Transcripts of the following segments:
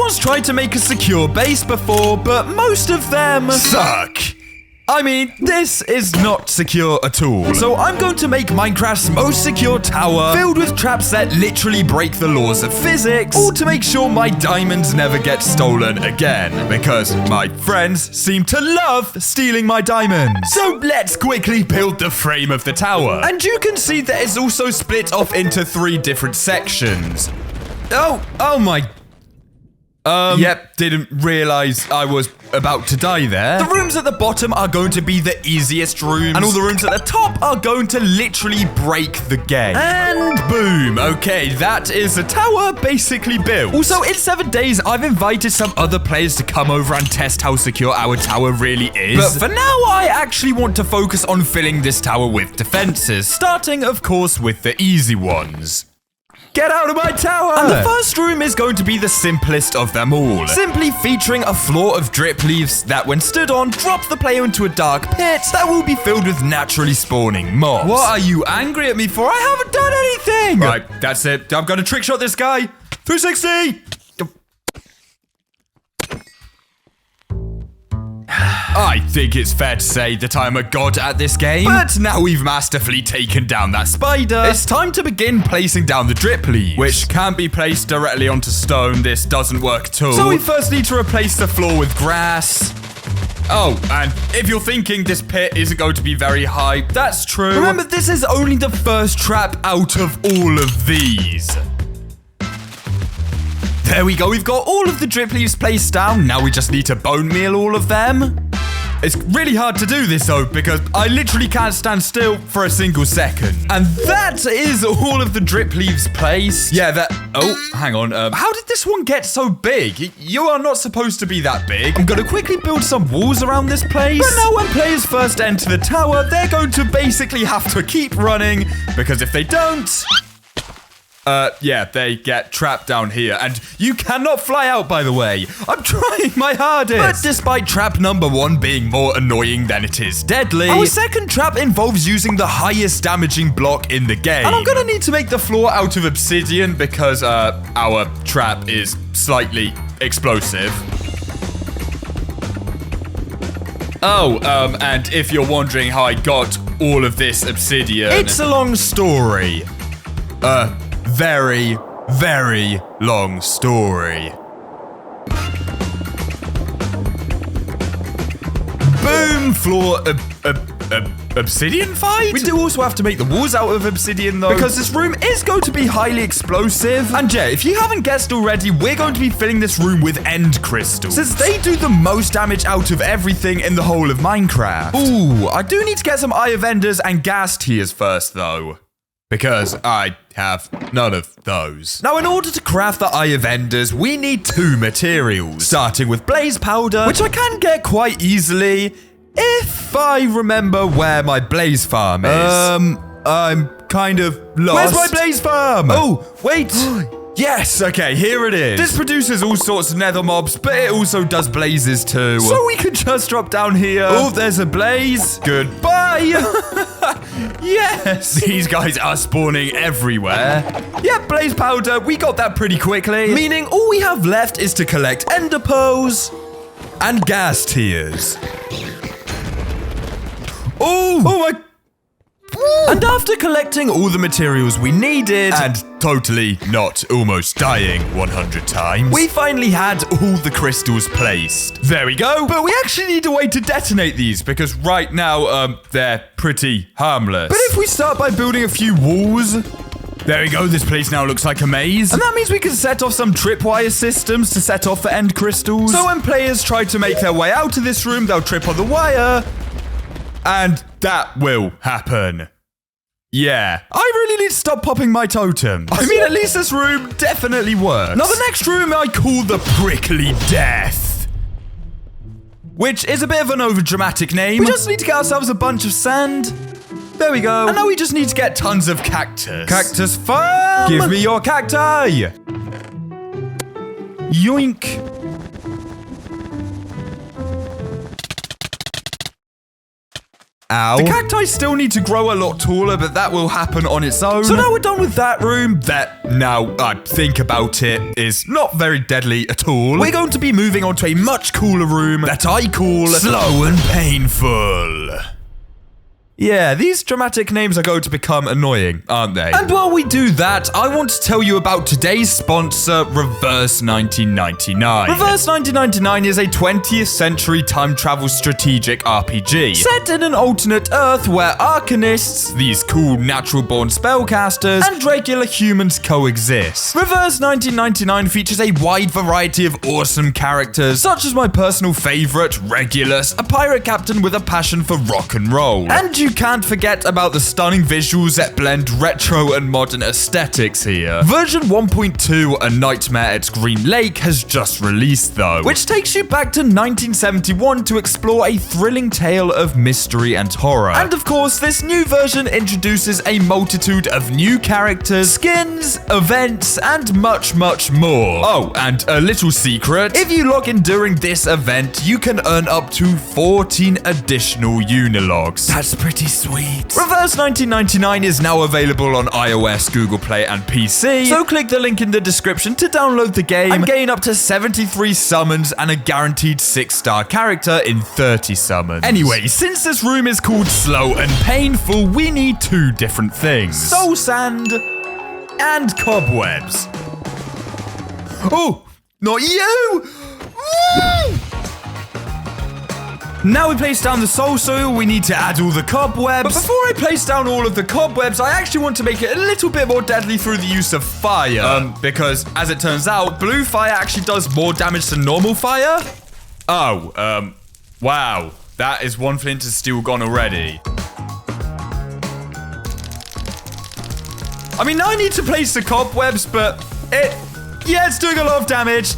Everyone's tried to make a secure base before, but most of them suck. I mean, this is not secure at all. So I'm going to make Minecraft's most secure tower filled with traps that literally break the laws of physics, all to make sure my diamonds never get stolen again, because my friends seem to love stealing my diamonds. So let's quickly build the frame of the tower. And you can see that it's also split off into 3 different sections. Oh my... Yep, didn't realize I was about to die there. The rooms at the bottom are going to be the easiest rooms, and all the rooms at the top are going to literally break the game. And boom. Okay, that is the tower basically built. Also, in 7 days, I've invited some other players to come over and test how secure our tower really is. But for now, I actually want to focus on filling this tower with defenses, starting, of course, with the easy ones. Get out of my tower! And the first room is going to be the simplest of them all. Simply featuring a floor of drip leaves that, when stood on, drop the player into a dark pit that will be filled with naturally spawning mobs. What are you angry at me for? I haven't done anything! Right, that's it. I'm gonna trick shot this guy. 360! I think it's fair to say that I'm a god at this game. But now we've masterfully taken down that spider, it's time to begin placing down the drip leaves, which can't be placed directly onto stone. This doesn't work at all. So we first need to replace the floor with grass. Oh, and if you're thinking this pit isn't going to be very high, that's true. Remember, this is only the first trap out of all of these. There we go, we've got all of the drip leaves placed down. Now we just need to bone meal all of them. It's really hard to do this though, because I literally can't stand still for a single second. And that is all of the drip leaves placed. Yeah, oh, hang on. How did this one get so big? You are not supposed to be that big. I'm gonna quickly build some walls around this place. But now when players first enter the tower, they're going to basically have to keep running, because if they don't... yeah, they get trapped down here, and you cannot fly out, by the way. I'm trying my hardest. But despite trap number 1 being more annoying than it is deadly, our second trap involves using the highest damaging block in the game. And I'm gonna need to make the floor out of obsidian because, our trap is slightly explosive. Oh, and if you're wondering how I got all of this obsidian... It's a long story. Very, very long story. Boom! Floor obsidian fight? We do also have to make the walls out of obsidian though, because this room is going to be highly explosive. And yeah, if you haven't guessed already, we're going to be filling this room with end crystals, since they do the most damage out of everything in the whole of Minecraft. Ooh, I do need to get some eye of enders and gas tiers first though, because I have none of those. Now, in order to craft the Eye of Enders, we need 2 materials, starting with blaze powder, which I can get quite easily if I remember where my blaze farm is. I'm kind of lost. Where's my blaze farm? Oh, wait. Yes, okay, here it is. This produces all sorts of nether mobs, but it also does blazes too. So we can just drop down here. Oh, there's a blaze. Goodbye. Yes. These guys are spawning everywhere. Yeah, blaze powder, we got that pretty quickly. Meaning all we have left is to collect ender pearls and gas tiers. Oh my... And after collecting all the materials we needed, and totally not almost dying 100 times, we finally had all the crystals placed. There we go. But we actually need a way to detonate these, because right now, they're pretty harmless. But if we start by building a few walls... There we go, this place now looks like a maze. And that means we can set off some tripwire systems to set off the end crystals. So when players try to make their way out of this room, they'll trip on the wire. And that will happen. Yeah. I really need to stop popping my totem. I mean, at least this room definitely works. Now, the next room I call the Prickly Death, which is a bit of an overdramatic name. We just need to get ourselves a bunch of sand. There we go. And now we just need to get tons of cactus. Cactus farm! Give me your cacti! Yoink. Ow. The cacti still need to grow a lot taller, but that will happen on its own. So now we're done with that room. That, now I think about it, is not very deadly at all. We're going to be moving on to a much cooler room that I call Slow and Painful. Yeah, these dramatic names are going to become annoying, aren't they? And while we do that, I want to tell you about today's sponsor, Reverse 1999. Reverse 1999 is a 20th century time travel strategic RPG set in an alternate Earth where arcanists, these cool natural-born spellcasters, and regular humans coexist. Reverse 1999 features a wide variety of awesome characters, such as my personal favorite, Regulus, a pirate captain with a passion for rock and roll. And you can't forget about the stunning visuals that blend retro and modern aesthetics here. Version 1.2, A Nightmare at Green Lake, has just released though, which takes you back to 1971 to explore a thrilling tale of mystery and horror. And of course, this new version introduces a multitude of new characters, skins, events, and much, much more. Oh, and a little secret, if you log in during this event, you can earn up to 14 additional Unilogs. That's pretty sweet. Reverse 1999 is now available on iOS, Google Play, and PC, so click the link in the description to download the game and gain up to 73 summons and a guaranteed 6-star character in 30 summons. Anyway, since this room is called Slow and Painful, we need two different things. Soul sand and cobwebs. Oh, not you! Woo! Now we place down the soul soil, we need to add all the cobwebs. But before I place down all of the cobwebs, I actually want to make it a little bit more deadly through the use of fire. Because, as it turns out, blue fire actually does more damage than normal fire. Oh, wow. That is one flint of steel gone already. I mean, now I need to place the cobwebs, but it's doing a lot of damage.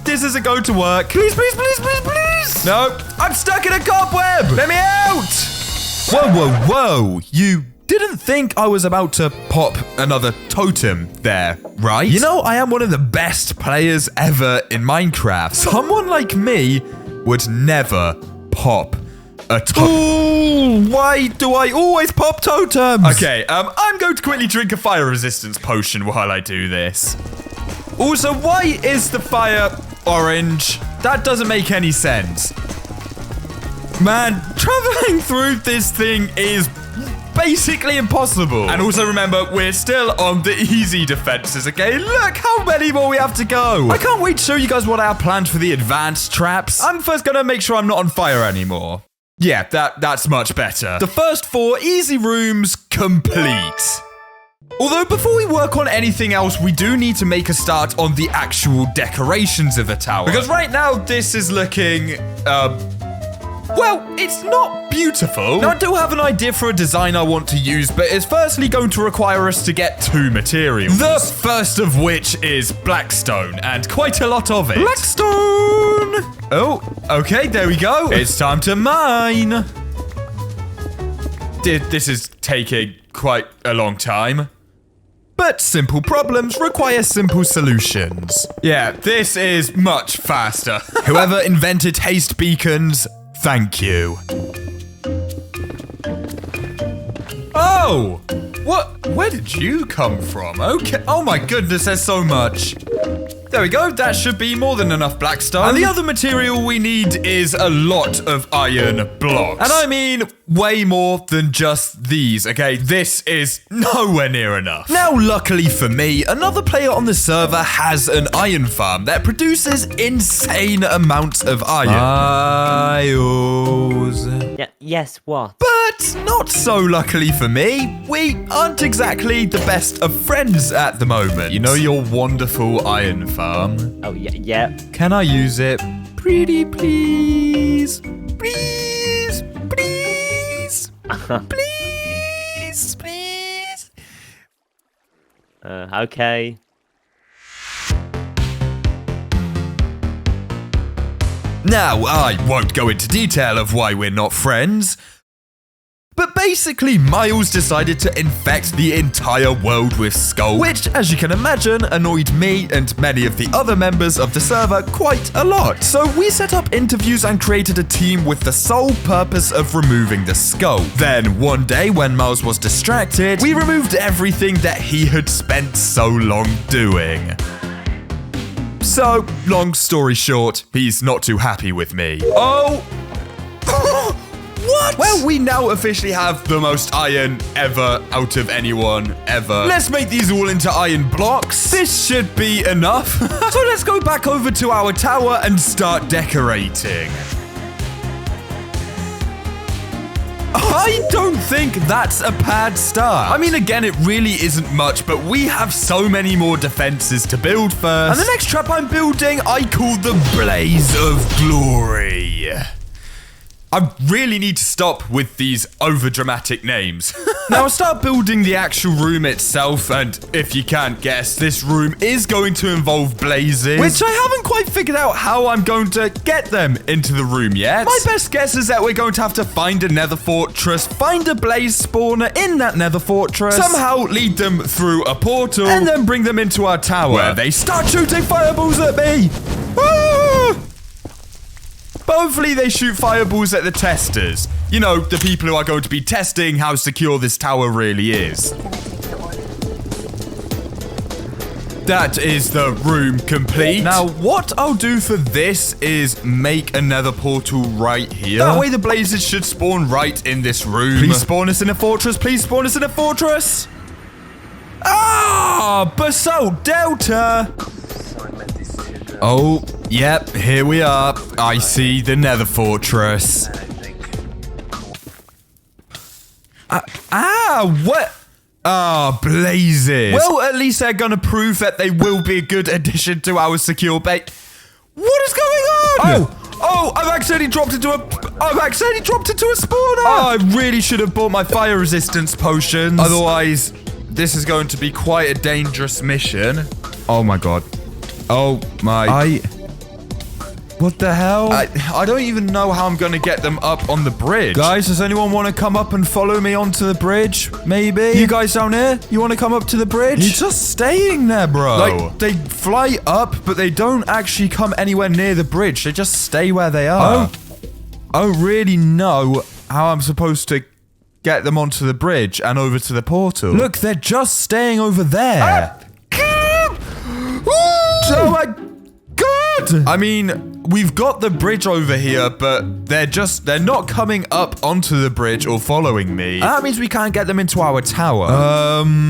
This isn't going to work. Please, please, please, please, please. No, I'm stuck in a cobweb. Let me out. Whoa, whoa, whoa. You didn't think I was about to pop another totem there, right? You know, I am one of the best players ever in Minecraft. Someone like me would never pop a totem. Ooh, why do I always pop totems? Okay, I'm going to quickly drink a fire resistance potion while I do this. Also, why is the fire orange? That doesn't make any sense. Man, traveling through this thing is basically impossible. And also remember, we're still on the easy defenses, okay? Look how many more we have to go. I can't wait to show you guys what I have planned for the advanced traps. I'm first gonna make sure I'm not on fire anymore. Yeah, that's much better. The first 4 easy rooms complete. Although before we work on anything else, we do need to make a start on the actual decorations of the tower. Because right now, this is looking, well, it's not beautiful. Now, I do have an idea for a design I want to use, but it's firstly going to require us to get 2 materials. The first of which is blackstone, and quite a lot of it. Blackstone! Oh, okay, there we go. It's time to mine. This is taking quite a long time. But simple problems require simple solutions. Yeah, this is much faster. Whoever invented haste beacons, thank you. Oh! What? Where did you come from? Okay. Oh my goodness, there's so much. There we go. That should be more than enough blackstone. And the other material we need is a lot of iron blocks. And I mean way more than just these, okay? This is nowhere near enough. Now, luckily for me, another player on the server has an iron farm that produces insane amounts of iron. Yes, what? But not so luckily for me. We aren't exactly the best of friends at the moment. You know your wonderful iron farm? Oh, yeah. Can I use it? Pretty please. Please. Please. Please. Please. Okay. Now, I won't go into detail of why we're not friends, But basically, Miles decided to infect the entire world with Skull, which, as you can imagine, annoyed me and many of the other members of the server quite a lot. So we set up interviews and created a team with the sole purpose of removing the Skull. Then, one day when Miles was distracted, we removed everything that he had spent so long doing. So, long story short, he's not too happy with me. Oh! What? Well, we now officially have the most iron ever out of anyone ever. Let's make these all into iron blocks. This should be enough. So let's go back over to our tower and start decorating. I don't think that's a bad start. I mean, again, it really isn't much, but we have so many more defenses to build first. And the next trap I'm building, I call the Blaze of Glory. I really need to stop with these overdramatic names. Now I'll start building the actual room itself, and if you can't guess, this room is going to involve blazes, which I haven't quite figured out how I'm going to get them into the room yet. My best guess is that we're going to have to find a nether fortress, find a blaze spawner in that nether fortress, somehow lead them through a portal, and then bring them into our tower, where they start shooting fireballs at me. Ah! But hopefully they shoot fireballs at the testers. You know, the people who are going to be testing how secure this tower really is. That is the room complete. Now, what I'll do for this is make another portal right here. That way the blazes should spawn right in this room. Please spawn us in a fortress. Please spawn us in a fortress. Ah, Basalt Delta. Oh, yep, here we are. I see the nether fortress. What? Blazes. Well, at least they're gonna prove that they will be a good addition to our secure base. What is going on? Oh, I've accidentally dropped into a spawner. Oh, I really should have bought my fire resistance potions. Otherwise, this is going to be quite a dangerous mission. Oh my god. Oh my. What the hell? I don't even know how I'm going to get them up on the bridge. Guys, does anyone want to come up and follow me onto the bridge? Maybe? You guys down here? You want to come up to the bridge? You're just staying there, bro. Like, they fly up, but they don't actually come anywhere near the bridge. They just stay where they are. I don't really know how I'm supposed to get them onto the bridge and over to the portal. Look, they're just staying over there. Oh my god! I mean, we've got the bridge over here, but they're not coming up onto the bridge or following me. That means we can't get them into our tower.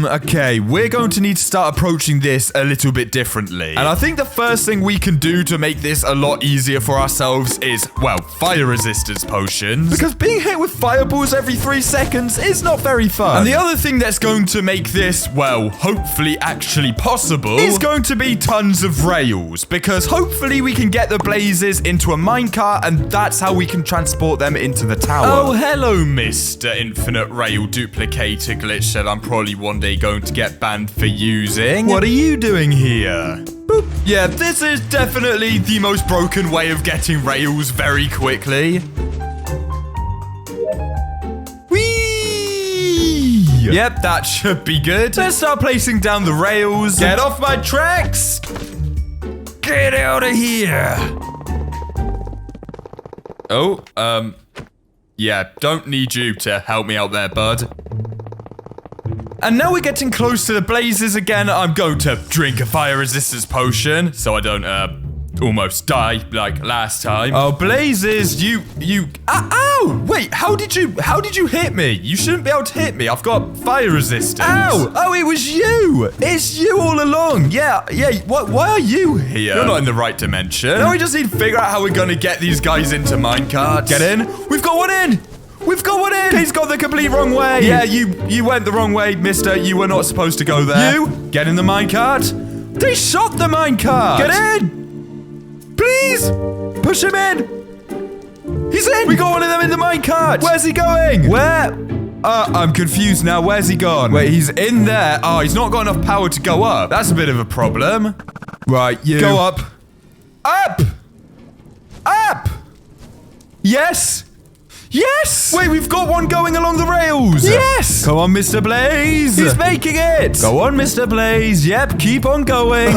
Okay, we're going to need to start approaching this a little bit differently. And I think the first thing we can do to make this a lot easier for ourselves is, well, fire resistance potions. Because being hit with fireballs every 3 seconds is not very fun. And the other thing that's going to make this, well, hopefully actually possible is going to be tons of rails. Because hopefully we can get the blazes into a minecart, and that's how we can transport them into the tower. Oh, hello, Mr. Infinite Rail Duplicator Glitch that I'm probably one day going to get banned for using. What are you doing here? Boop. Yeah, this is definitely the most broken way of getting rails very quickly. Whee! Yep, that should be good. Let's start placing down the rails. Get off my tracks! Get out of here! Oh, yeah, don't need you to help me out there, bud. And now we're getting close to the blazes again. I'm going to drink a fire resistance potion so I don't, almost die like last time. Oh, blazes, ow! Wait, how did you hit me? You shouldn't be able to hit me. I've got fire resistance. Ow! Oh, it was you! It's you all along. Yeah, why are you here? You're not in the right dimension. Now we just need to figure out how we're gonna get these guys into minecarts. Get in. We've got one in! We've got one in! He's gone the complete wrong way! Yeah, you went the wrong way, mister. You were not supposed to go there. You, get in the minecart. They shot the minecart! Get in! Please! Push him in! He's in! We got one of them in the minecart! Where's he going? Where? I'm confused now. Where's he gone? Wait, he's in there. Oh, he's not got enough power to go up. That's a bit of a problem. Right, you. Go up. Up! Up! Yes! Yes! Wait, we've got one going along the rails. Yes! Come on, Mr. Blaze. He's making it. Go on, Mr. Blaze. Yep, keep on going.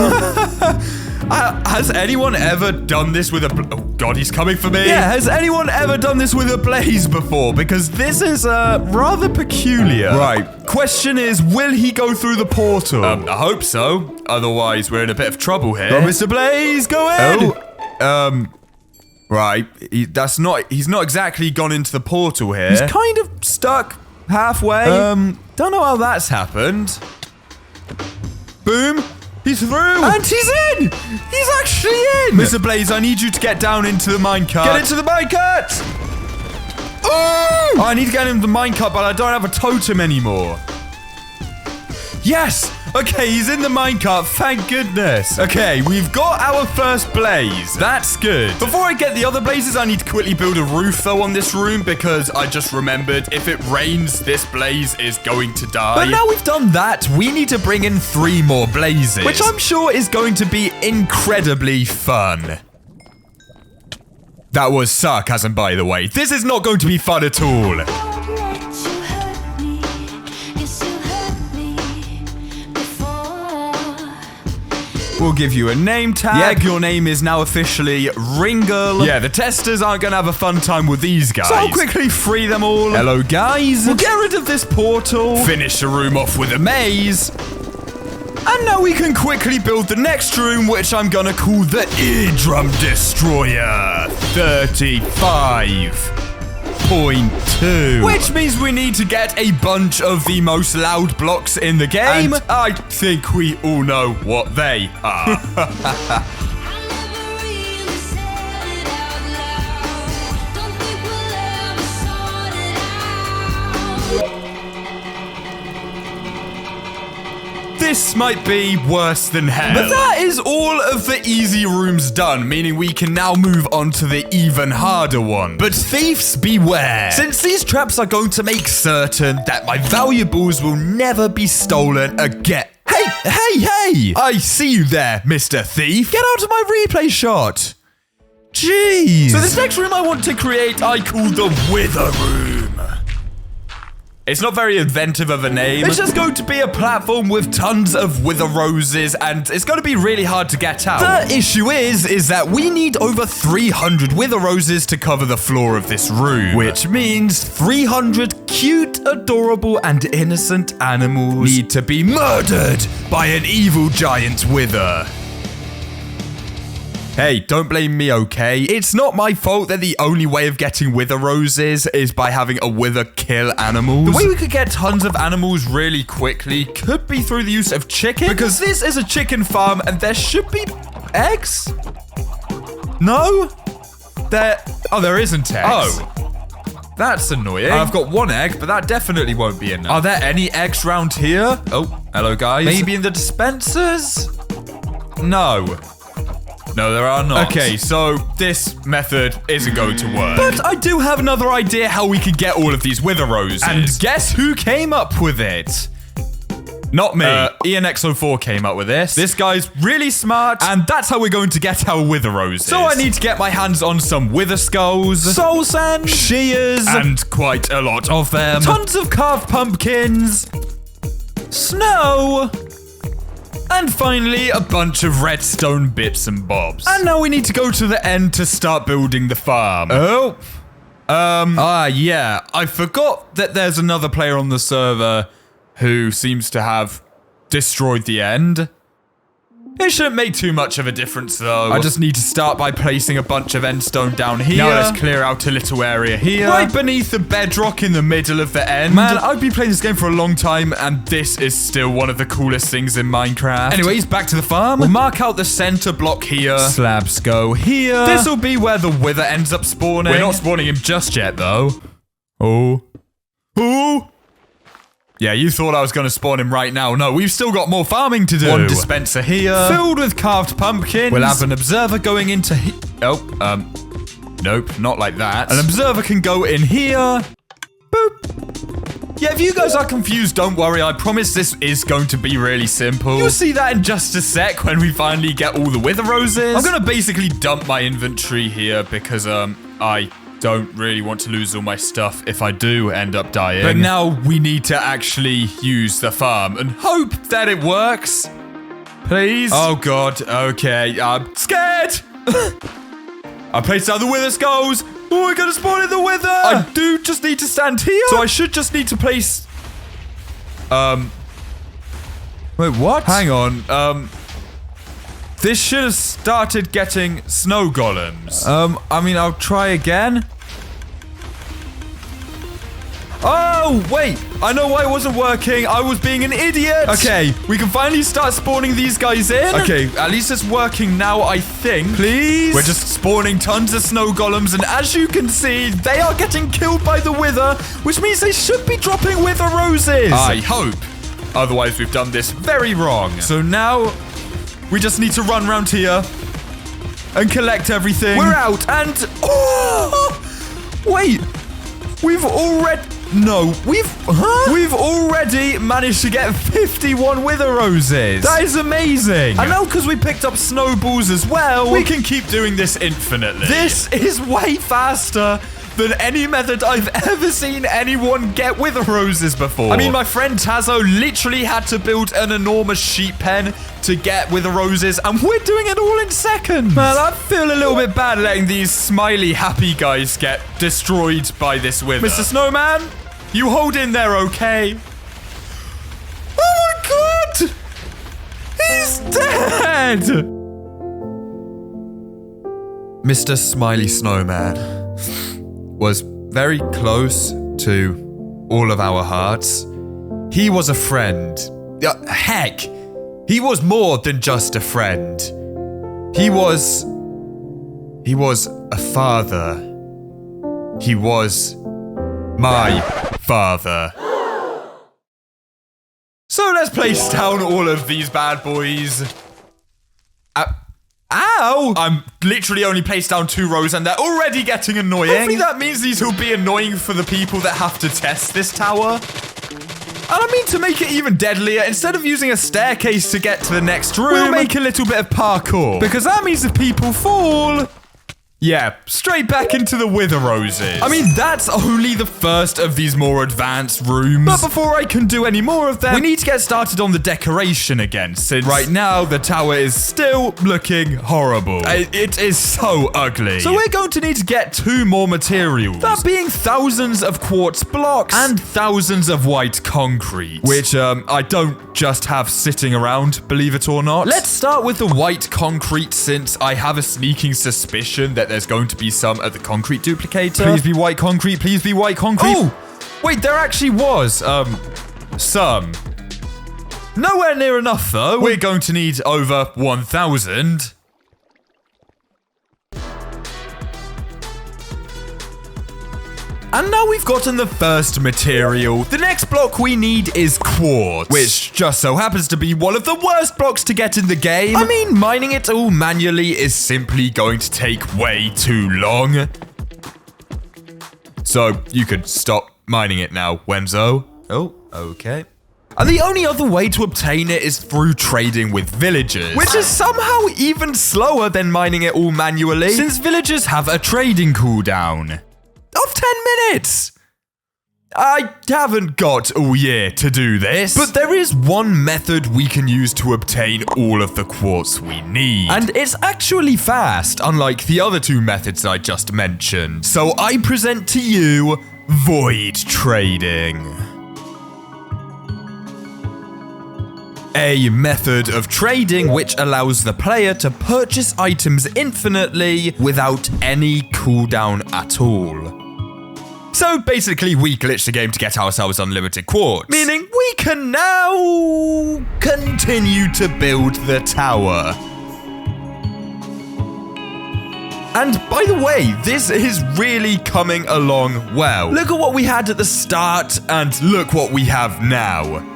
Has anyone ever done this with a... Oh, God, he's coming for me. Yeah, has anyone ever done this with a blaze before? Because this is rather peculiar. Right. Question is, will he go through the portal? I hope so. Otherwise, we're in a bit of trouble here. Go, Mr. Blaze, go in. Oh, right. He's not exactly gone into the portal here. He's kind of stuck halfway. Don't know how that's happened. Boom. He's through! And he's in! He's actually in! Mr. Blaze, I need you to get down into the minecart. Get into the minecart! Oh! I need to get into the minecart, but I don't have a totem anymore. Yes! Okay, he's in the minecart, thank goodness. Okay, we've got our first blaze. That's good. Before I get the other blazes, I need to quickly build a roof, though, on this room, because I just remembered if it rains, this blaze is going to die. But now we've done that, we need to bring in 3 more blazes, which I'm sure is going to be incredibly fun. That was sarcasm, by the way. This is not going to be fun at all. We'll give you a name tag. Yep, your name is now officially Ringle. Yeah, the testers aren't gonna have a fun time with these guys. So I'll quickly free them all. Hello, guys. We'll get rid of this portal. Finish the room off with a maze. And now we can quickly build the next room, which I'm gonna call the Eardrum Destroyer 35.2. Which means we need to get a bunch of the most loud blocks in the game. And I think we all know what they are. This might be worse than hell. But that is all of the easy rooms done, meaning we can now move on to the even harder one. But thieves beware, since these traps are going to make certain that my valuables will never be stolen again. Hey! I see you there, Mr. Thief. Get out of my replay shot. Jeez. So this next room I want to create, I call the Wither Room. It's not very inventive of a name. It's just going to be a platform with tons of wither roses, and it's going to be really hard to get out. The issue is that we need over 300 wither roses to cover the floor of this room, which means 300 cute, adorable, and innocent animals need to be murdered by an evil giant wither. Hey, don't blame me, okay? It's not my fault that the only way of getting wither roses is by having a wither kill animals. The way we could get tons of animals really quickly could be through the use of chicken, because this is a chicken farm and there should be eggs? No? There isn't eggs. Oh. That's annoying. I've got 1 egg, but that definitely won't be enough. Are there any eggs round here? Oh, hello, guys. Maybe in the dispensers? No. No, there are not. Okay, so this method isn't going to work. But I do have another idea how we can get all of these wither roses. And guess who came up with it? Not me. ENX04 came up with this. This guy's really smart, and that's how we're going to get our wither roses. So I need to get my hands on some wither skulls, soul sand, shears, and quite a lot of them. Tons of carved pumpkins, snow, and finally, a bunch of redstone bits and bobs. And now we need to go to the end to start building the farm. Oh. Yeah. I forgot that there's another player on the server who seems to have destroyed the end. It shouldn't make too much of a difference, though. I just need to start by placing a bunch of endstone down here. Now let's clear out a little area here. Right beneath the bedrock in the middle of the end. Man, I've been playing this game for a long time, and this is still one of the coolest things in Minecraft. Anyways, back to the farm. We'll mark out the center block here. Slabs go here. This will be where the wither ends up spawning. We're not spawning him just yet, though. Oh. Yeah, you thought I was going to spawn him right now. No, we've still got more farming to do. 1 dispenser here. Filled with carved pumpkins. We'll have an observer going into here. Nope, not like that. An observer can go in here. Boop. Yeah, if you guys are confused, don't worry. I promise this is going to be really simple. You'll see that in just a sec when we finally get all the wither roses. I'm going to basically dump my inventory here because, I don't really want to lose all my stuff if I do end up dying. But now we need to actually use the farm and hope that it works. Please? Oh, God. Okay. I'm scared. I placed down the wither skulls. Oh, we're going to spawn in the wither. I do just need to stand here. So I should just need to place... Wait, what? Hang on. This should have started getting snow golems. I mean, I'll try again. Oh, wait. I know why it wasn't working. I was being an idiot. Okay, we can finally start spawning these guys in. Okay, at least it's working now, I think. Please? We're just spawning tons of snow golems, and as you can see, they are getting killed by the wither, which means they should be dropping wither roses. I hope. Otherwise, we've done this very wrong. So now, we just need to run around here and collect everything. We're out, and... Oh! Wait. We've already... No, we've already managed to get 51 wither roses. That is amazing. And now because we picked up snowballs as well, we can keep doing this infinitely. This is way faster than any method I've ever seen anyone get wither roses before. I mean, my friend Tazo literally had to build an enormous sheep pen to get wither roses, and we're doing it all in seconds. Man, I feel a little bit bad letting these smiley happy guys get destroyed by this wither. Mr. Snowman, you hold in there, okay? Oh my God! He's dead! Mr. Smiley Snowman was very close to all of our hearts. He was a friend. Heck, he was more than just a friend. He was a father. He was my father. So let's place down all of these bad boys. Ow! I'm literally only placed down 2 rows and they're already getting annoying. Hopefully that means these will be annoying for the people that have to test this tower. And I mean, to make it even deadlier, instead of using a staircase to get to the next room, we'll make a little bit of parkour. Because that means if people fall... Yeah, straight back into the wither roses. I mean, that's only the first of these more advanced rooms. But before I can do any more of them, we need to get started on the decoration again, since right now the tower is still looking horrible. It is so ugly. So we're going to need to get 2 more materials. That being thousands of quartz blocks and thousands of white concrete, which I don't just have sitting around, believe it or not. Let's start with the white concrete, since I have a sneaking suspicion that there's going to be some at the concrete duplicator. Please be white concrete. Please be white concrete. Oh, wait, there actually was, some. Nowhere near enough, though. We're going to need over 1,000. And now we've gotten the first material. The next block we need is quartz, which just so happens to be one of the worst blocks to get in the game. I mean, mining it all manually is simply going to take way too long. So you could stop mining it now, Wenzo. Oh, okay. And the only other way to obtain it is through trading with villagers, which is somehow even slower than mining it all manually, since villagers have a trading cooldown of 10 minutes. I haven't got all year to do this, but there is one method we can use to obtain all of the quartz we need. And it's actually fast, unlike the other 2 methods I just mentioned. So I present to you void trading. A method of trading which allows the player to purchase items infinitely without any cooldown at all. So basically, we glitched the game to get ourselves unlimited quartz, meaning we can now continue to build the tower. And by the way, this is really coming along well. Look at what we had at the start, and look what we have now.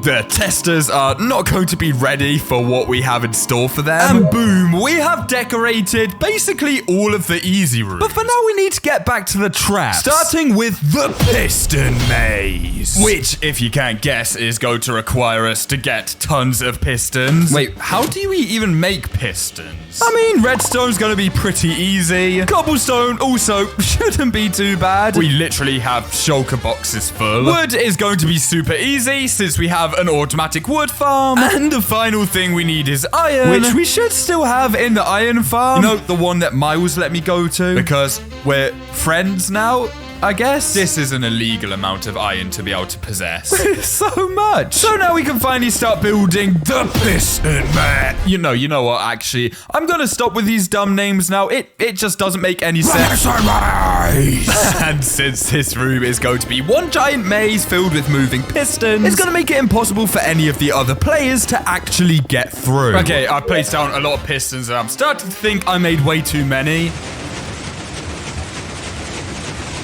the testers are not going to be ready for what we have in store for them. And boom, we have decorated basically all of the easy rooms. But for now, we need to get back to the traps. Starting with the piston maze. Which, if you can't guess, is going to require us to get tons of pistons. Wait, how do we even make pistons? I mean, redstone's going to be pretty easy. Cobblestone also shouldn't be too bad. We literally have shulker boxes full. Wood is going to be super easy since we have an automatic wood farm. And the final thing we need is iron, which we should still have in the iron farm. You know, the one that Miles let me go to because we're friends now. I guess this is an illegal amount of iron to be able to possess. So much. So now we can finally start building the piston man. You know what, actually, I'm going to stop with these dumb names now. It just doesn't make any sense. And since this room is going to be one giant maze filled with moving pistons, it's going to make it impossible for any of the other players to actually get through. Okay, I placed down a lot of pistons and I'm starting to think I made way too many.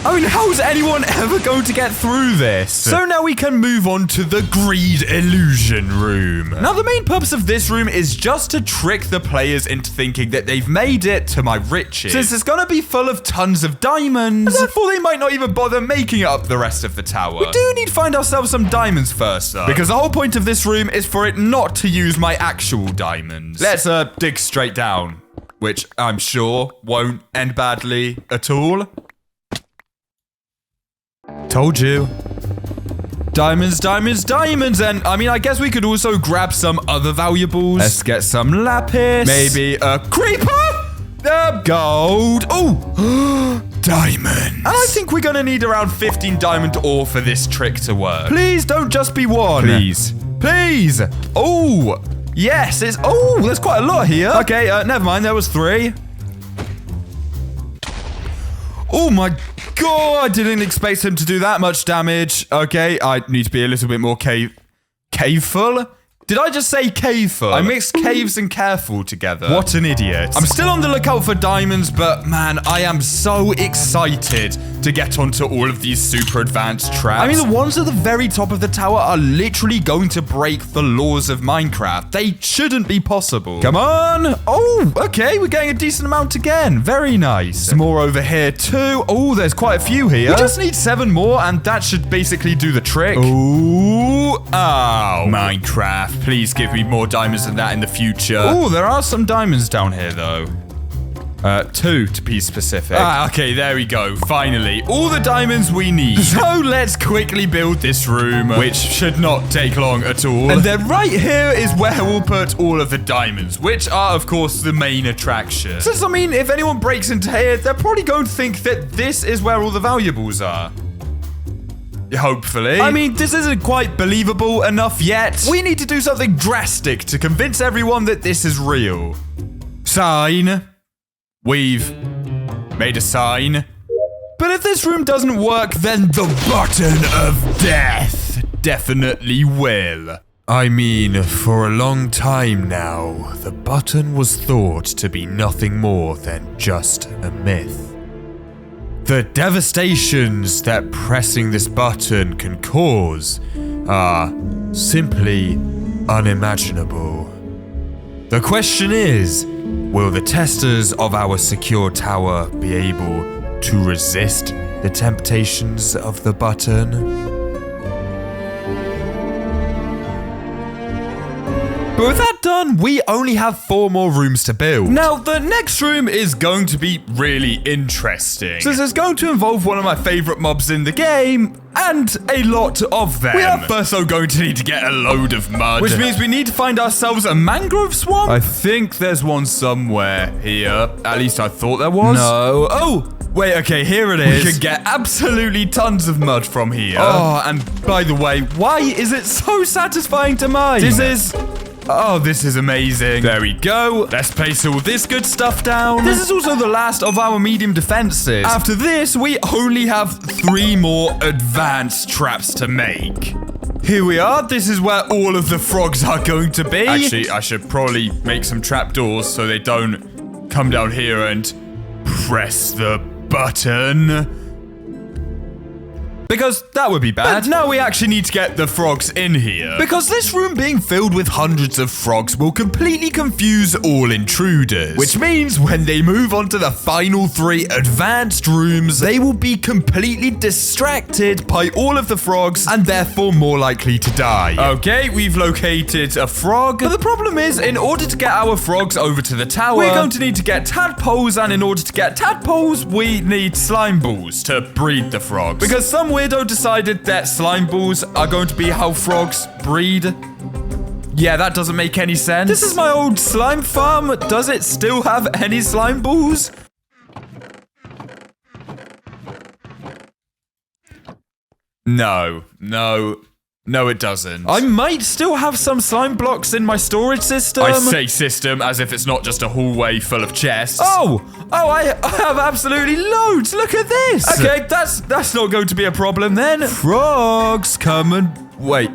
I mean, how's anyone ever going to get through this? So now we can move on to the greed illusion room. Now, the main purpose of this room is just to trick the players into thinking that they've made it to my riches. Since it's gonna be full of tons of diamonds, and therefore they might not even bother making it up the rest of the tower. We do need to find ourselves some diamonds first, though. Because the whole point of this room is for it not to use my actual diamonds. Let's dig straight down, which I'm sure won't end badly at all. Told you. Diamonds, diamonds, diamonds. And I mean, I guess we could also grab some other valuables. Let's get some lapis. Maybe a creeper. Gold. Oh, diamond. And I think we're gonna need around 15 diamond ore for this trick to work. Please don't just be one. Please. Please. Oh, yes. There's quite a lot here. Okay, never mind. There was 3. Oh my God, I didn't expect him to do that much damage. Okay, I need to be a little bit more caveful. Did I just say caveful? I mixed caves and careful together. What an idiot. I'm still on the lookout for diamonds, but man, I am so excited to get onto all of these super advanced traps. I mean, the ones at the very top of the tower are literally going to break the laws of Minecraft. They shouldn't be possible. Come on. Oh, okay, we're getting a decent amount again. Very nice. Some more over here too. Oh, there's quite a few here. We just need 7 more and that should basically do the trick. Ooh, ow. Minecraft, please give me more diamonds than that in the future. Oh, there are some diamonds down here though. 2 to be specific. Okay, there we go. Finally, all the diamonds we need. So let's quickly build this room, which should not take long at all. And then right here is where we'll put all of the diamonds, which are, of course, the main attraction. Since, I mean, if anyone breaks into here, they're probably going to think that this is where all the valuables are. Hopefully. I mean, this isn't quite believable enough yet. We need to do something drastic to convince everyone that this is real. Sign. We've made a sign. But if this room doesn't work, then the button of death definitely will. I mean, for a long time now, the button was thought to be nothing more than just a myth. The devastations that pressing this button can cause are simply unimaginable. The question is, will the testers of our secure tower be able to resist the temptations of the button? But with that done, we only have 4 more rooms to build. Now, the next room is going to be really interesting, since it's going to involve one of my favorite mobs in the game, and a lot of them. We are first though going to need to get a load of mud, which means we need to find ourselves a mangrove swamp. I think there's one somewhere here. At least I thought there was. No. Oh! Wait, okay, here it is. We can get absolutely tons of mud from here. Oh, and by the way, why is it so satisfying to mine? This is amazing. There we go. Let's place all this good stuff down. This is also the last of our medium defenses. After this, we only have 3 more advanced traps to make. Here we are. This is where all of the frogs are going to be. Actually, I should probably make some trapdoors so they don't come down here and press the button. because that would be bad. But now we actually need to get the frogs in here, because this room being filled with hundreds of frogs will completely confuse all intruders. Which means when they move on to the final 3 advanced rooms, they will be completely distracted by all of the frogs and therefore more likely to die. Okay, we've located a frog. But the problem is, in order to get our frogs over to the tower, we're going to need to get tadpoles, and in order to get tadpoles, we need slime balls to breed the frogs. Because some weirdo decided that slime balls are going to be how frogs breed. Yeah, that doesn't make any sense. This is my old slime farm. Does it still have any slime balls? No, it doesn't. I might still have some slime blocks in my storage system. I say system as if it's not just a hallway full of chests. I have absolutely loads. Look at this. Okay, that's not going to be a problem then. Frogs, come and... Wait,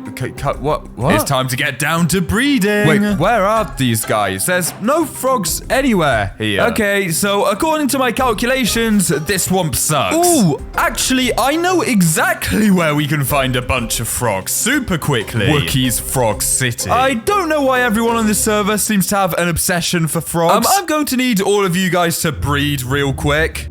what? It's time to get down to breeding. Wait, where are these guys? There's no frogs anywhere here. Okay, so according to my calculations, this swamp sucks. Ooh, actually, I know exactly where we can find a bunch of frogs super quickly. Wookiees Frog City. I don't know why everyone on this server seems to have an obsession for frogs. I'm going to need all of you guys to breed real quick.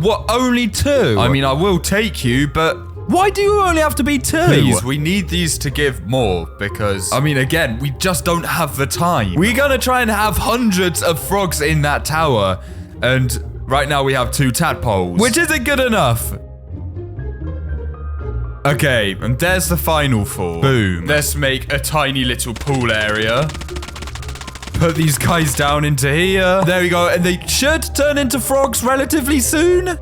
What? Only 2? I mean, I will take you, but why do you only have to be 2? Please, we need these to give more because, I mean, again, we just don't have the time. We're gonna try and have hundreds of frogs in that tower, and right now we have 2 tadpoles, which isn't good enough. Okay, and there's the final 4. Boom. Let's make a tiny little pool area. Put these guys down into here. There we go. And they should turn into frogs relatively soon.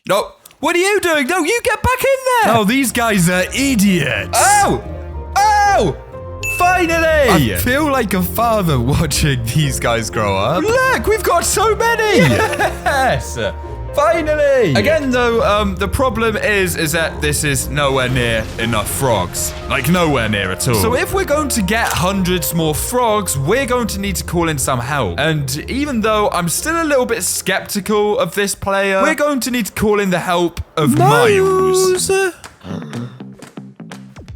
No. What are you doing? No, you get back in there. Oh, these guys are idiots. Oh! Finally! I feel like a father watching these guys grow up. Look, we've got so many. Yes. Finally! Again, though, the problem is that this is nowhere near enough frogs. Like, nowhere near at all. So if we're going to get hundreds more frogs, we're going to need to call in some help. And even though I'm still a little bit skeptical of this player, we're going to need to call in the help of Miles.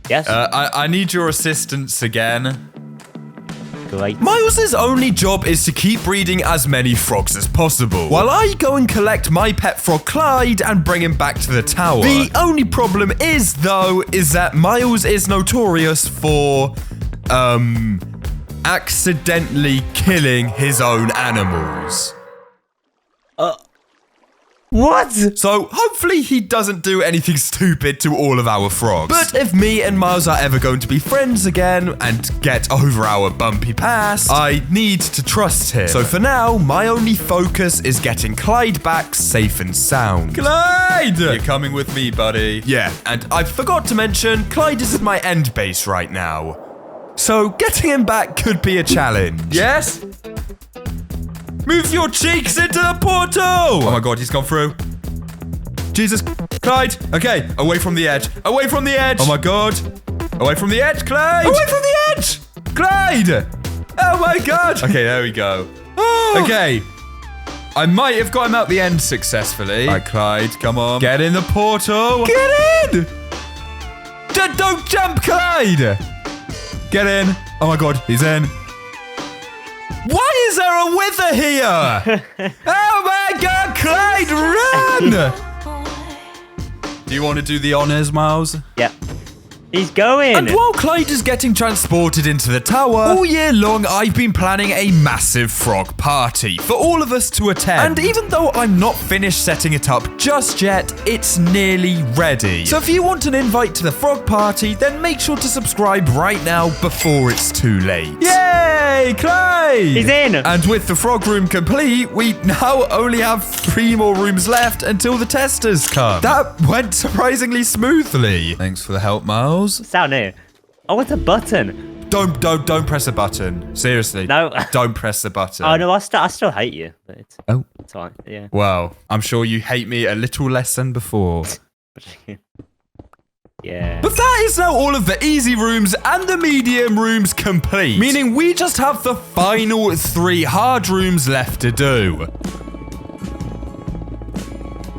Yes? I need your assistance again. Great. Miles's only job is to keep breeding as many frogs as possible, while I go and collect my pet frog Clyde and bring him back to the tower. The only problem is, though, is that Miles is notorious for, accidentally killing his own animals. What? So hopefully he doesn't do anything stupid to all of our frogs. But if me and Miles are ever going to be friends again and get over our bumpy past, I need to trust him. So for now, my only focus is getting Clyde back safe and sound. Clyde! You're coming with me, buddy. Yeah, and I forgot to mention, Clyde is at my end base right now. So getting him back could be a challenge. Yes? Move your cheeks into the portal! Oh my god, he's gone through. Jesus. Clyde. Okay, away from the edge. Away from the edge. Oh my god. Away from the edge, Clyde. Away from the edge. Clyde. Oh my god. Okay, there we go. Okay. I might have got him out the end successfully. All right, Clyde, come on. Get in the portal. Get in! Don't jump, Clyde. Get in. Oh my god, he's in. Why is there a wither here? Oh my god, Clyde, run! Do you want to do the honors, Miles? Yep. He's going! And while Clyde is getting transported into the tower, all year long I've been planning a massive frog party for all of us to attend. And even though I'm not finished setting it up just yet, it's nearly ready. So if you want an invite to the frog party, then make sure to subscribe right now before it's too late. Yay, Clyde! He's in! And with the frog room complete, we now only have 3 more rooms left until the testers come. That went surprisingly smoothly. Thanks for the help, Miles. It's down here. Oh, it's a button. Don't press a button. Seriously. No. Don't press the button. Oh, no, I still hate you. But it's fine. Yeah. Well, I'm sure you hate me a little less than before. Yeah. But that is now all of the easy rooms and the medium rooms complete. Meaning we just have the final 3 hard rooms left to do.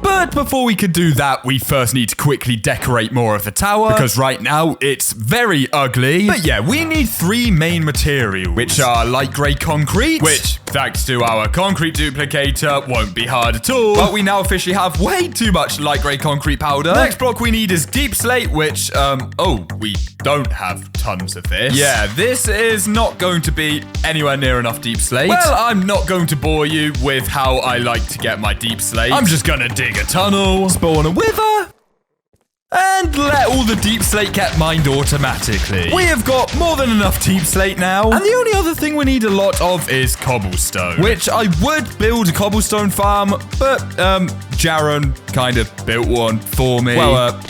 But before we could do that, we first need to quickly decorate more of the tower, because right now it's very ugly. But yeah, we need 3 main materials, which are light grey concrete, which, thanks to our concrete duplicator, won't be hard at all. But we now officially have way too much light grey concrete powder. Next block we need is deep slate, which, we don't have tons of this. Yeah, this is not going to be anywhere near enough deep slate. Well, I'm not going to bore you with how I like to get my deep slate. I'm just gonna dig a tunnel, spawn a wither, and let all the deep slate get mined automatically. We have got more than enough deep slate now. And the only other thing we need a lot of is cobblestone, which I would build a cobblestone farm, but, Jaron kind of built one for me. Well,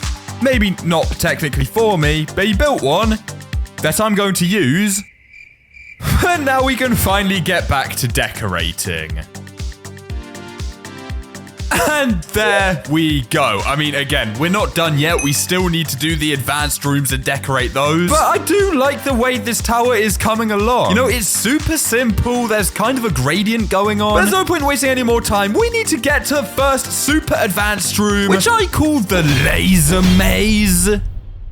maybe not technically for me, but he built one that I'm going to use. And now we can finally get back to decorating. And there we go. I mean, again, we're not done yet. We still need to do the advanced rooms and decorate those. But I do like the way this tower is coming along. You know, it's super simple. There's kind of a gradient going on. There's no point wasting any more time. We need to get to the first super advanced room, which I call the laser maze.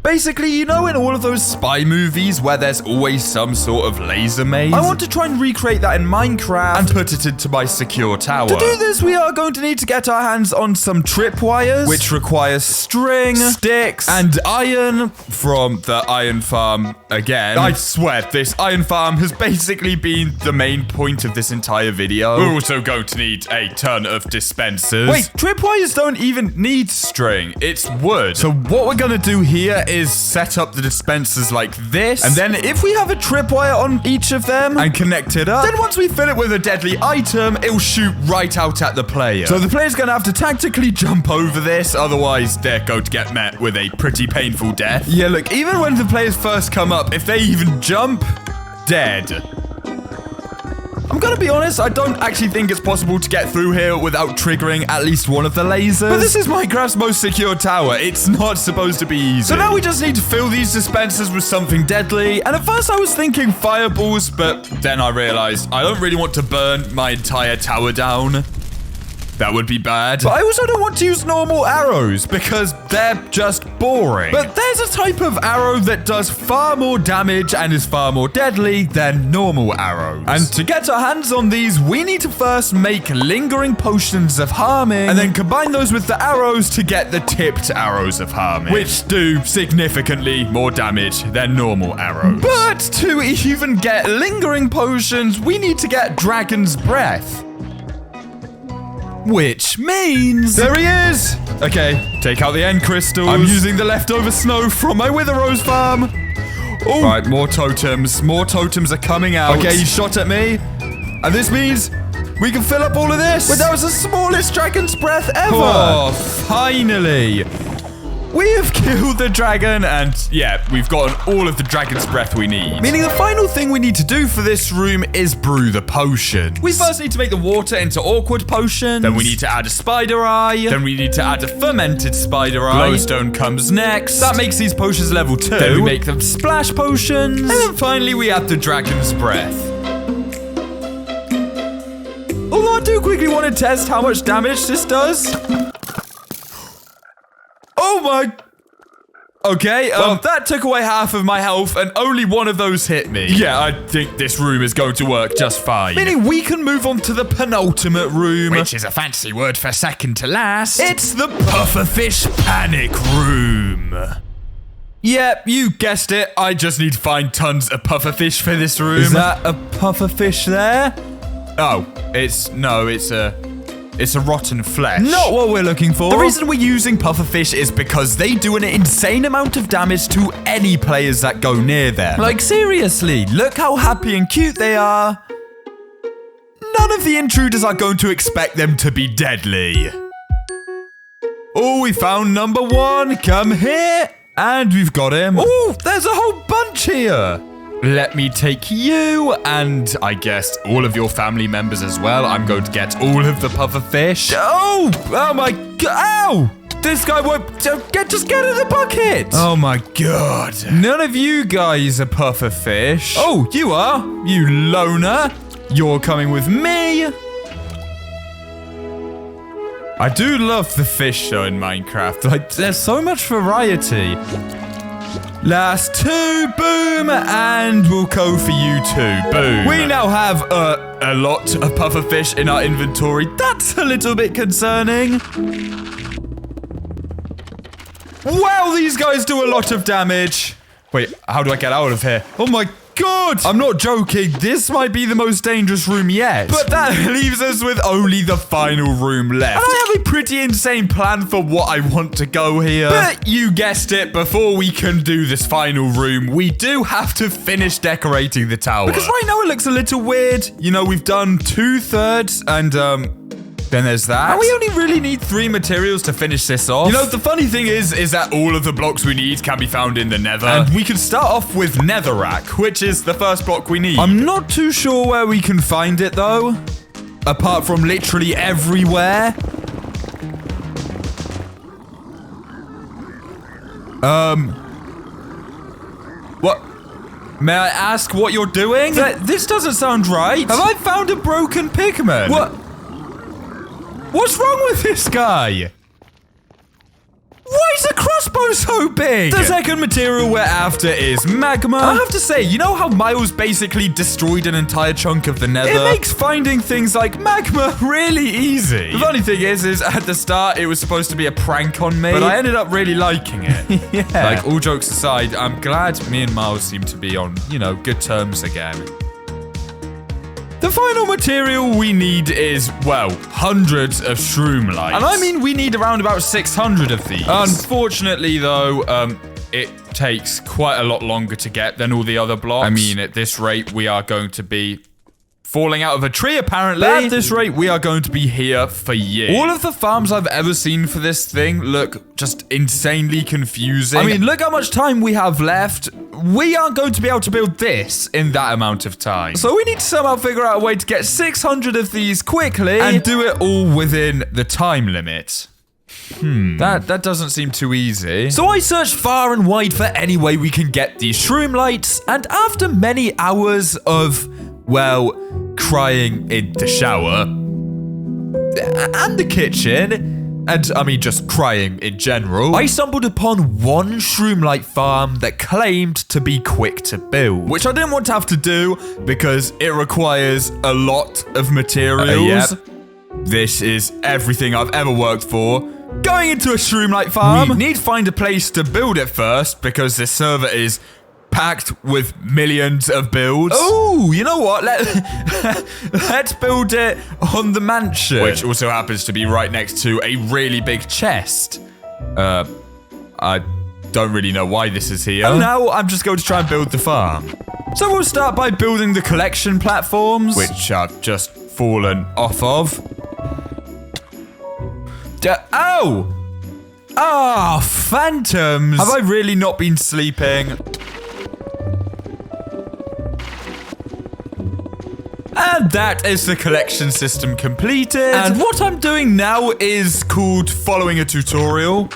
Basically, you know in all of those spy movies where there's always some sort of laser maze? I want to try and recreate that in Minecraft and put it into my secure tower. To do this, we are going to need to get our hands on some tripwires, which requires string, sticks, and iron from the iron farm again. I swear, this iron farm has basically been the main point of this entire video. We're also going to need a ton of dispensers. Wait, tripwires don't even need string. It's wood. So what we're going to do here is set up the dispensers like this, and then if we have a tripwire on each of them and connect it up, then once we fill it with a deadly item, it'll shoot right out at the player. So the player's gonna have to tactically jump over this, otherwise they're going to get met with a pretty painful death. Yeah, look, even when the players first come up, if they even jump, dead. I'm gonna be honest, I don't actually think it's possible to get through here without triggering at least one of the lasers. But this is Minecraft's most secure tower. It's not supposed to be easy. So now we just need to fill these dispensers with something deadly. And at first I was thinking fireballs, but then I realized I don't really want to burn my entire tower down. That would be bad. But I also don't want to use normal arrows because they're just boring. But there's a type of arrow that does far more damage and is far more deadly than normal arrows. And to get our hands on these, we need to first make lingering potions of harming and then combine those with the arrows to get the tipped arrows of harming, which do significantly more damage than normal arrows. But to even get lingering potions, we need to get Dragon's Breath. Which means... There he is! Okay, take out the end crystals. I'm using the leftover snow from my Wither Rose farm. Oh. Right, more totems. More totems are coming out. Okay, he shot at me. And this means we can fill up all of this. But that was the smallest Dragon's Breath ever. Oh, finally. We have killed the dragon, and yeah, we've gotten all of the Dragon's Breath we need. Meaning the final thing we need to do for this room is brew the potion. We first need to make the water into awkward potions. Then we need to add a spider eye. Then we need to add a fermented spider eye. Glowstone comes next. That makes these potions level 2. Then we make them splash potions. And then finally we add the Dragon's Breath. Although I do quickly want to test how much damage this does. Oh my... Okay, that took away half of my health and only one of those hit me. Yeah, I think this room is going to work just fine. Meaning we can move on to the penultimate room. Which is a fancy word for second to last. It's the Pufferfish Panic Room. Yep, you guessed it. I just need to find tons of pufferfish for this room. Is that a pufferfish there? Oh, it's a rotten flesh. Not what we're looking for. The reason we're using pufferfish is because they do an insane amount of damage to any players that go near them. Like, seriously, look how happy and cute they are. None of the intruders are going to expect them to be deadly. Oh, we found number 1. Come here. And we've got him. Oh, there's a whole bunch here. Let me take you, and I guess all of your family members as well. I'm going to get all of the pufferfish. Oh my god, ow! This guy won't... Just get in the bucket. Oh, my God. None of you guys are puffer fish. Oh, you are. You loner. You're coming with me. I do love the fish, though, in Minecraft. Like, there's so much variety. Last two, boom, and we'll go for you too, boom. We now have a lot of pufferfish in our inventory. That's a little bit concerning. Wow, these guys do a lot of damage. Wait, how do I get out of here? Oh my God! I'm not joking. This might be the most dangerous room yet. But that leaves us with only the final room left. And I have a pretty insane plan for what I want to go here. But you guessed it, before we can do this final room, we do have to finish decorating the tower. Because right now it looks a little weird. You know, we've done 2/3 and, then there's that. And we only really need 3 materials to finish this off. You know, the funny thing is that all of the blocks we need can be found in the nether. And we can start off with netherrack, which is the first block we need. I'm not too sure where we can find it, though. Apart from literally everywhere. What? May I ask what you're doing? This doesn't sound right. Have I found a broken pigman? What? What's wrong with this guy? Why is the crossbow so big? The second material we're after is magma. I have to say, you know how Miles basically destroyed an entire chunk of the nether? It makes finding things like magma really easy. The funny thing is at the start, it was supposed to be a prank on me, but I ended up really liking it. Yeah. Like, all jokes aside, I'm glad me and Miles seem to be on, you know, good terms again. The final material we need is, well, hundreds of shroom lights. And I mean, we need around about 600 of these. Unfortunately, though, it takes quite a lot longer to get than all the other blocks. I mean, at this rate, we are going to be falling out of a tree, apparently. But at this rate, we are going to be here for years. All of the farms I've ever seen for this thing look just insanely confusing. I mean, look how much time we have left. We aren't going to be able to build this in that amount of time. So we need to somehow figure out a way to get 600 of these quickly and do it all within the time limit. That doesn't seem too easy. So I searched far and wide for any way we can get these shroom lights, and after many hours of, well, crying in the shower and the kitchen, and I mean just crying in general, I stumbled upon one shroomlight farm that claimed to be quick to build, which I didn't want to have to do because it requires a lot of materials. Yep. This is everything I've ever worked for. Going into a shroomlight farm, we need to find a place to build it first because this server is packed with millions of builds. Oh, you know what? Let's build it on the mansion, which also happens to be right next to a really big chest. I don't really know why this is here. And now I'm just going to try and build the farm. So we'll start by building the collection platforms, which I've just fallen off of. Oh, phantoms. Have I really not been sleeping? And that is the collection system completed. And what I'm doing now is called following a tutorial.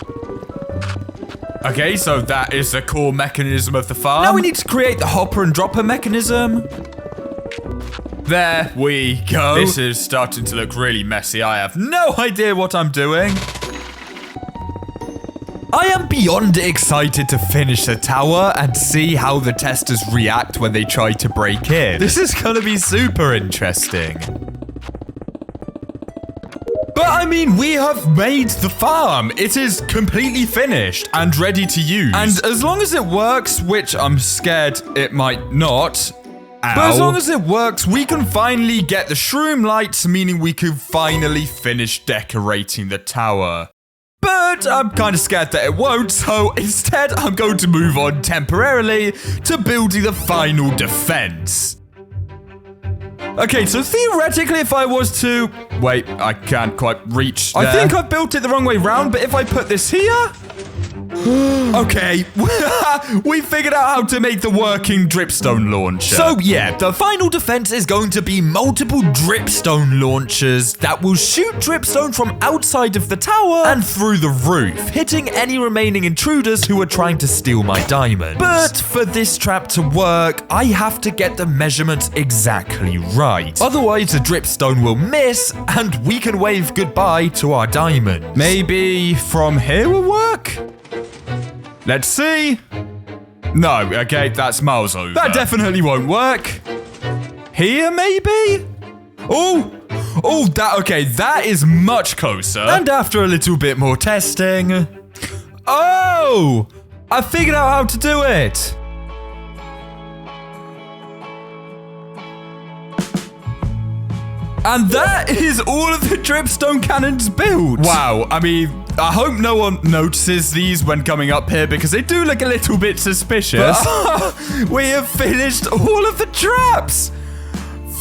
Okay, so that is the core mechanism of the farm. Now we need to create the hopper and dropper mechanism. There we go. This is starting to look really messy. I have no idea what I'm doing. I am beyond excited to finish the tower and see how the testers react when they try to break in. This is gonna be super interesting. But I mean, we have made the farm. It is completely finished and ready to use. And as long as it works, which I'm scared it might not, but as long as it works, we can finally get the shroom lights, meaning we can finally finish decorating the tower. But I'm kind of scared that it won't, so instead I'm going to move on temporarily to building the final defense. Okay, so theoretically if I was to... Wait, I can't quite reach there. I think I built it the wrong way round, but if I put this here... Okay, we figured out how to make the working dripstone launcher. So yeah, the final defense is going to be multiple dripstone launchers that will shoot dripstone from outside of the tower and through the roof, hitting any remaining intruders who are trying to steal my diamonds. But for this trap to work, I have to get the measurements exactly right. Otherwise, the dripstone will miss and we can wave goodbye to our diamond. Maybe from here will work? Let's see. No, okay, that's miles over. That definitely won't work. Here, maybe? Oh, that is much closer. And after a little bit more testing... Oh! I figured out how to do it. And that is all of the dripstone cannons built. Wow, I mean, I hope no one notices these when coming up here because they do look a little bit suspicious. But, we have finished all of the traps.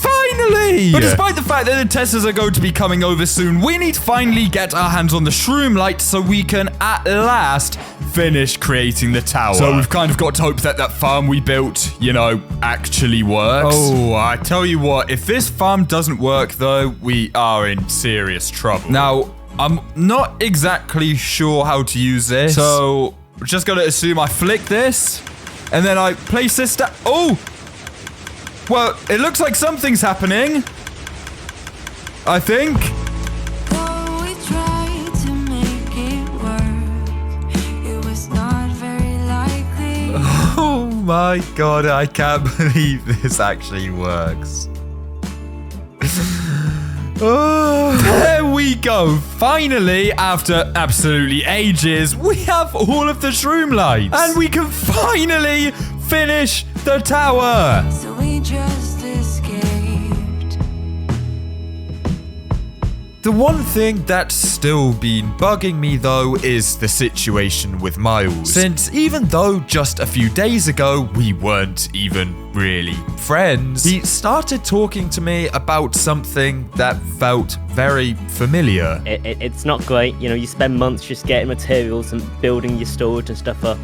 Finally! But despite the fact that the testers are going to be coming over soon, we need to finally get our hands on the shroom light so we can at last finish creating the tower. So we've kind of got to hope that that farm we built, you know, actually works. Oh, I tell you what, if this farm doesn't work though, we are in serious trouble. Now, I'm not exactly sure how to use this. So we're just gonna assume I flick this and then I place this down. Oh! Well, it looks like something's happening. I think. We tried to make it work. It was not very likely. Oh my god, I can't believe this actually works. Oh, there we go. Finally, after absolutely ages, we have all of the shroom lights. And we can finally finish the tower. So we just escaped. The one thing that's still been bugging me though is the situation with Miles. Since even though just a few days ago we weren't even really friends, he started talking to me about something that felt very familiar. It's not great, you know, you spend months just getting materials and building your storage and stuff up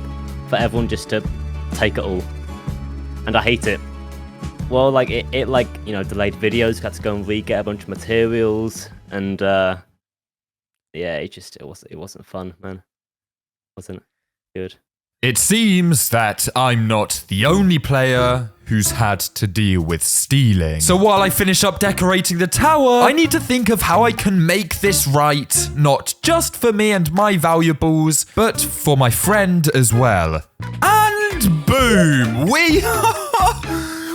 for everyone just to take it all. And I hate it. Well, like, it like, you know, delayed videos, had to go and re-get a bunch of materials, and, yeah, it wasn't fun, man. It wasn't good. It seems that I'm not the only player who's had to deal with stealing. So while I finish up decorating the tower, I need to think of how I can make this right, not just for me and my valuables, but for my friend as well. And boom!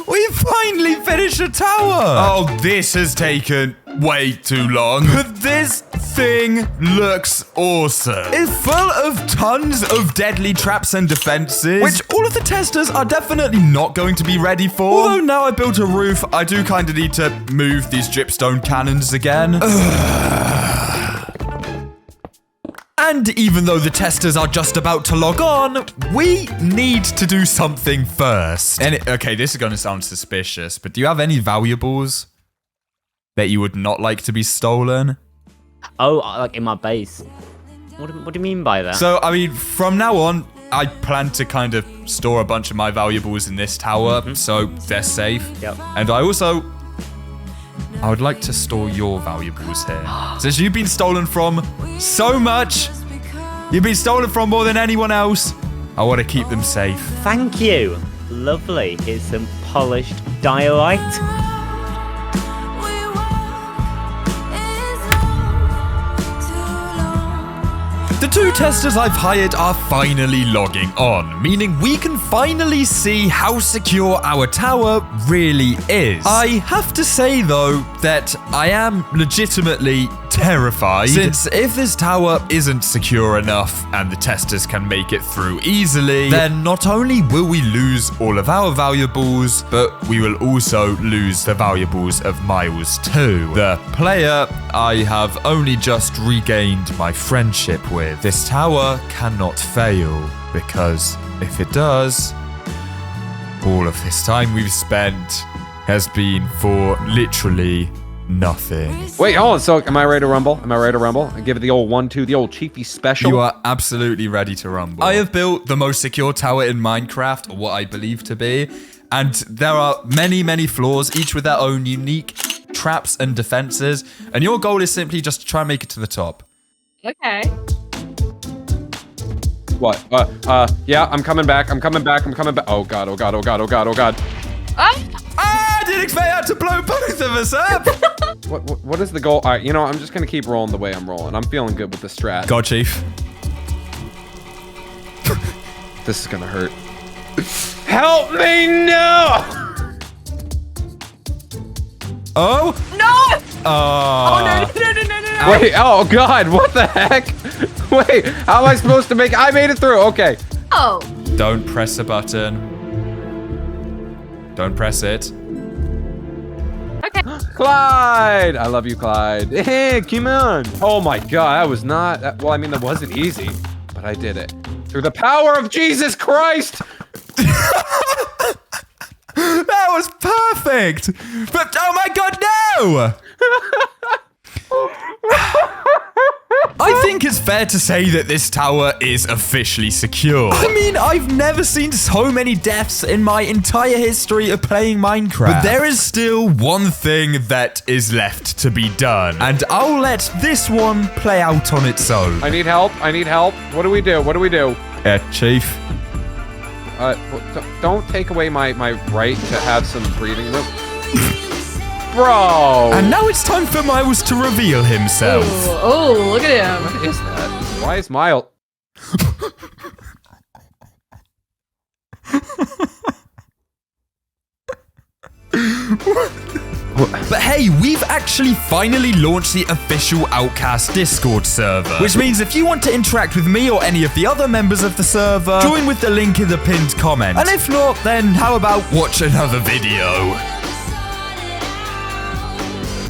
We finally finished a tower! Oh, this has taken way too long. But this thing looks awesome. It's full of tons of deadly traps and defenses, which all of the testers are definitely not going to be ready for. Although now I built a roof, I do kind of need to move these dripstone cannons again. And even though the testers are just about to log on, we need to do something first. And okay, this is going to sound suspicious, but do you have any valuables that you would not like to be stolen? Oh, like in my base. What do you mean by that? So, I mean, from now on, I plan to kind of store a bunch of my valuables in this tower, so they're safe. Yep. And I would like to store your valuables here. Since you've been stolen from so much, you've been stolen from more than anyone else, I want to keep them safe. Thank you. Lovely. Here's some polished diorite. The two testers I've hired are finally logging on, meaning we can finally see how secure our tower really is. I have to say though that I am legitimately terrified, since if this tower isn't secure enough and the testers can make it through easily, then not only will we lose all of our valuables, but we will also lose the valuables of Miles too, the player I have only just regained my friendship with. This tower cannot fail, because if it does, all of this time we've spent has been for literally nothing. Wait, hold on. So, am I ready to rumble? Am I ready to rumble? I give it the old 1-2, the old Chiefy special. You are absolutely ready to rumble. I have built the most secure tower in Minecraft, or what I believe to be, and there are many, many floors, each with their own unique traps and defenses, and your goal is simply just to try and make it to the top. Okay. What? Yeah, I'm coming back. I'm coming back. Oh god, oh god, oh god, oh god, oh god. I didn't expect that to blow both of us up! What is the goal? All right, you know, I'm just gonna keep rolling the way I'm rolling. I'm feeling good with the strat. God, Chief. This is gonna hurt. Help me, no! Oh? No! Oh, No. Wait, oh god, what the heck? Wait, how am I supposed to make? I made it through, okay. Oh. Don't press a button. Don't press it. Okay. Clyde! I love you, Clyde. Hey, come on. Oh my god, that was not, well, I mean, that wasn't easy, but I did it. Through the power of Jesus Christ! That was perfect! But, oh my god, no! I think it's fair to say that this tower is officially secure. I mean, I've never seen so many deaths in my entire history of playing Minecraft. But there is still one thing that is left to be done. And I'll let this one play out on its own. I need help, I need help. What do we do? What do we do? Chief. Don't take away my right to have some breathing room. Bro! And now it's time for Miles to reveal himself. Oh, look at him. What is that? Why is Miles? But hey, we've actually finally launched the official Outcast Discord server. Which means if you want to interact with me or any of the other members of the server, join with the link in the pinned comment. And if not, then how about watch another video?